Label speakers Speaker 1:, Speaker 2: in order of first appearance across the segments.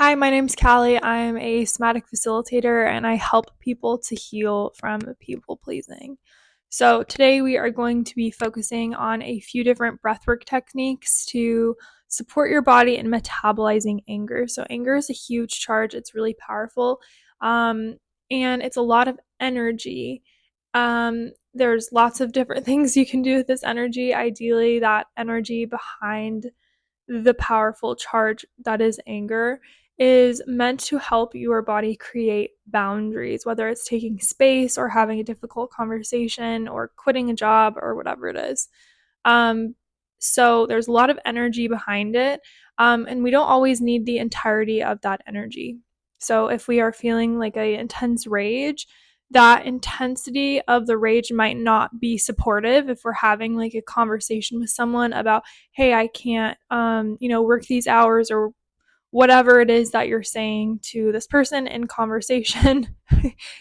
Speaker 1: Hi, my name's Callie. I'm a somatic facilitator and I help people to heal from people pleasing. So, today we are going to be focusing on a few different breathwork techniques to support your body in metabolizing anger. So, anger is a huge charge, it's really powerful, and it's a lot of energy. There's lots of different things you can do with this energy. Ideally, that energy behind the powerful charge that is anger is meant to help your body create boundaries, whether it's taking space or having a difficult conversation or quitting a job or whatever it is. Um, so there's a lot of energy behind it, and we don't always need the entirety of that energy. So if we are feeling like a intense rage, that intensity of the rage might not be supportive if we're having like a conversation with someone about, hey, I can't, work these hours or whatever it is that you're saying to this person in conversation.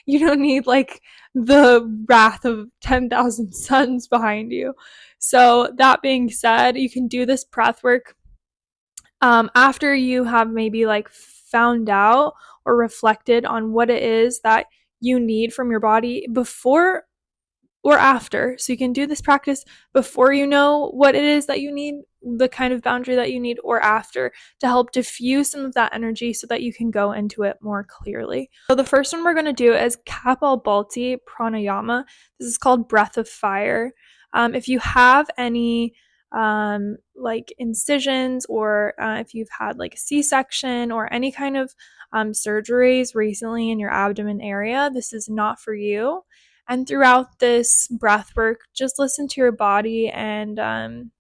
Speaker 1: You don't need like the wrath of 10,000 suns behind you. So, that being said, you can do this breath work after you have maybe like found out or reflected on what it is that you need from your body before or after. So you can do this practice before you know what it is that you need, the kind of boundary that you need, or after, to help diffuse some of that energy so that you can go into it more clearly. So the first one we're going to do is Kapalbhati Pranayama. This is called Breath of Fire. If you have any like incisions, or if you've had like a C-section or any kind of surgeries recently in your abdomen area, this is not for you. And throughout this breath work, just listen to your body and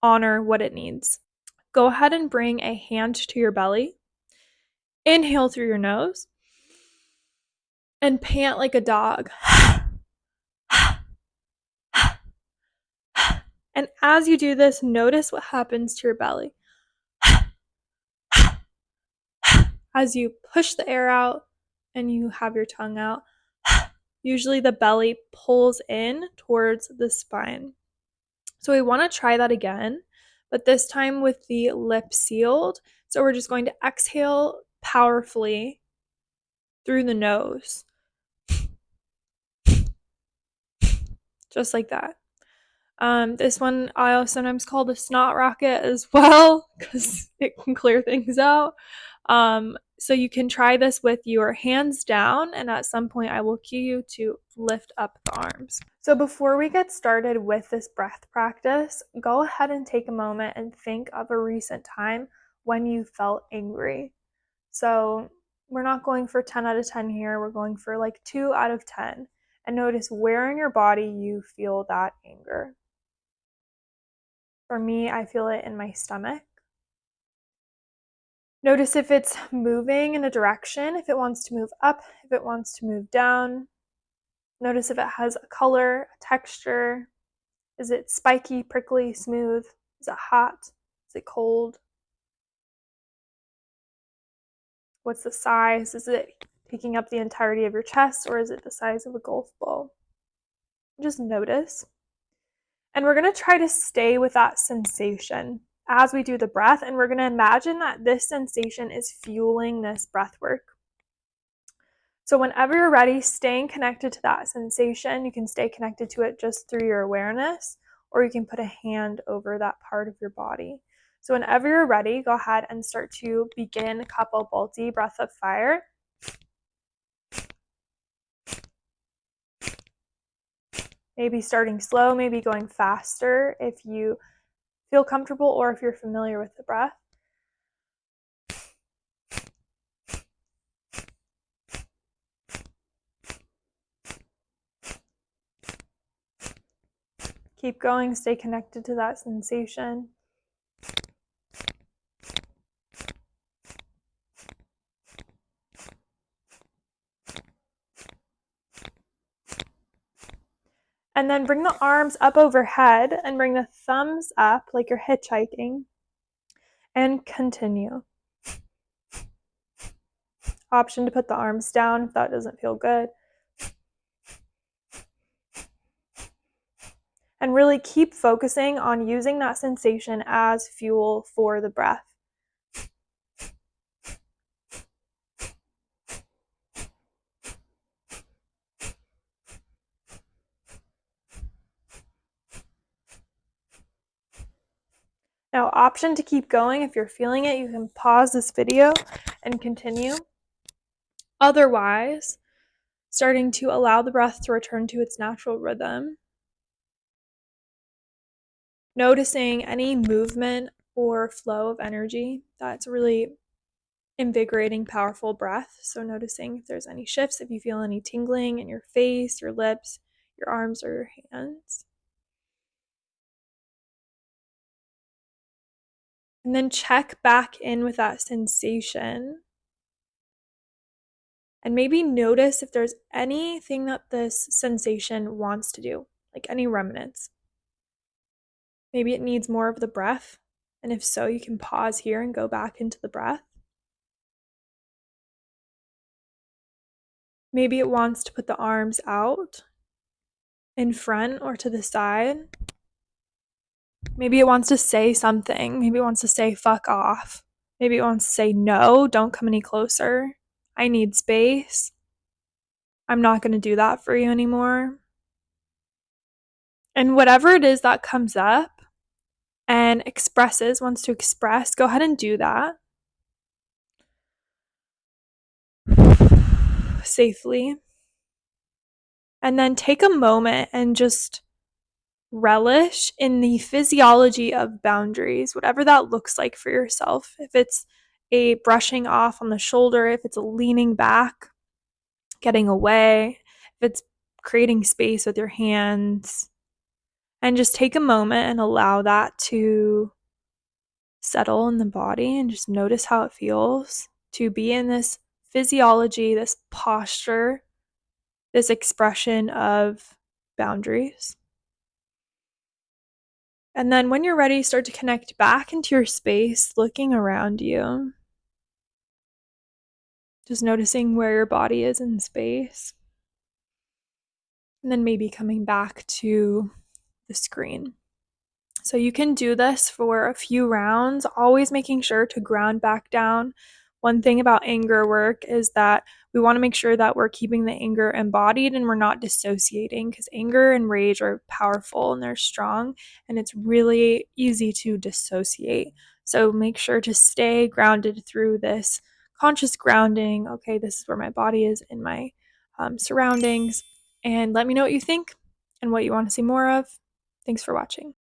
Speaker 1: honor what it needs. Go ahead and bring a hand to your belly. Inhale through your nose and pant like a dog. And as you do this, notice what happens to your belly. As you push the air out and you have your tongue out, usually the belly pulls in towards the spine. So we want to try that again, but this time with the lip sealed. So we're just going to exhale powerfully through the nose. Just like that. This one I sometimes call the snot rocket as well, because it can clear things out. So you can try this with your hands down, and at some point I will cue you to lift up the arms. So before we get started with this breath practice, go ahead and take a moment and think of a recent time when you felt angry. So we're not going for 10 out of 10 here, we're going for like 2 out of 10. And notice where in your body you feel that anger. For me, I feel it in my stomach. Notice if it's moving in a direction, if it wants to move up, if it wants to move down. Notice if it has a color, a texture. Is it spiky, prickly, smooth? Is it hot? Is it cold? What's the size? Is it taking up the entirety of your chest, or is it the size of a golf ball? Just notice. And we're going to try to stay with that sensation as we do the breath, and we're going to imagine that this sensation is fueling this breath work. So whenever you're ready, staying connected to that sensation, you can stay connected to it just through your awareness, or you can put a hand over that part of your body. So whenever you're ready, go ahead and start to begin Kapalbhati, breath of fire. Maybe starting slow, maybe going faster if you feel comfortable or if you're familiar with the breath. Keep going, stay connected to that sensation. And then bring the arms up overhead and bring the thumbs up like you're hitchhiking. And continue. Option to put the arms down if that doesn't feel good. And really keep focusing on using that sensation as fuel for the breath. Now, option to keep going. If you're feeling it, you can pause this video and continue. Otherwise, starting to allow the breath to return to its natural rhythm. Noticing any movement or flow of energy. That's a really invigorating, powerful breath. So noticing if there's any shifts, if you feel any tingling in your face, your lips, your arms, or your hands. And then check back in with that sensation. And maybe notice if there's anything that this sensation wants to do, like any remnants. Maybe it needs more of the breath. And if so, you can pause here and go back into the breath. Maybe it wants to put the arms out, in front or to the side. Maybe it wants to say something. Maybe it wants to say fuck off. Maybe it wants to say no, don't come any closer. I need space. I'm not going to do that for you anymore. And whatever it is that comes up and wants to express, go ahead and do that safely. And then take a moment and just relish in the physiology of boundaries, whatever that looks like for yourself. If it's a brushing off on the shoulder, if it's a leaning back, getting away, if it's creating space with your hands, and just take a moment and allow that to settle in the body and just notice how it feels to be in this physiology, this posture, this expression of boundaries. And then when you're ready, start to connect back into your space, looking around you. Just noticing where your body is in space. And then maybe coming back to the screen. So you can do this for a few rounds, always making sure to ground back down. One thing about anger work is that we want to make sure that we're keeping the anger embodied and we're not dissociating, because anger and rage are powerful and they're strong, and it's really easy to dissociate. So make sure to stay grounded through this conscious grounding. Okay, this is where my body is in my surroundings. And let me know what you think and what you want to see more of. Thanks for watching.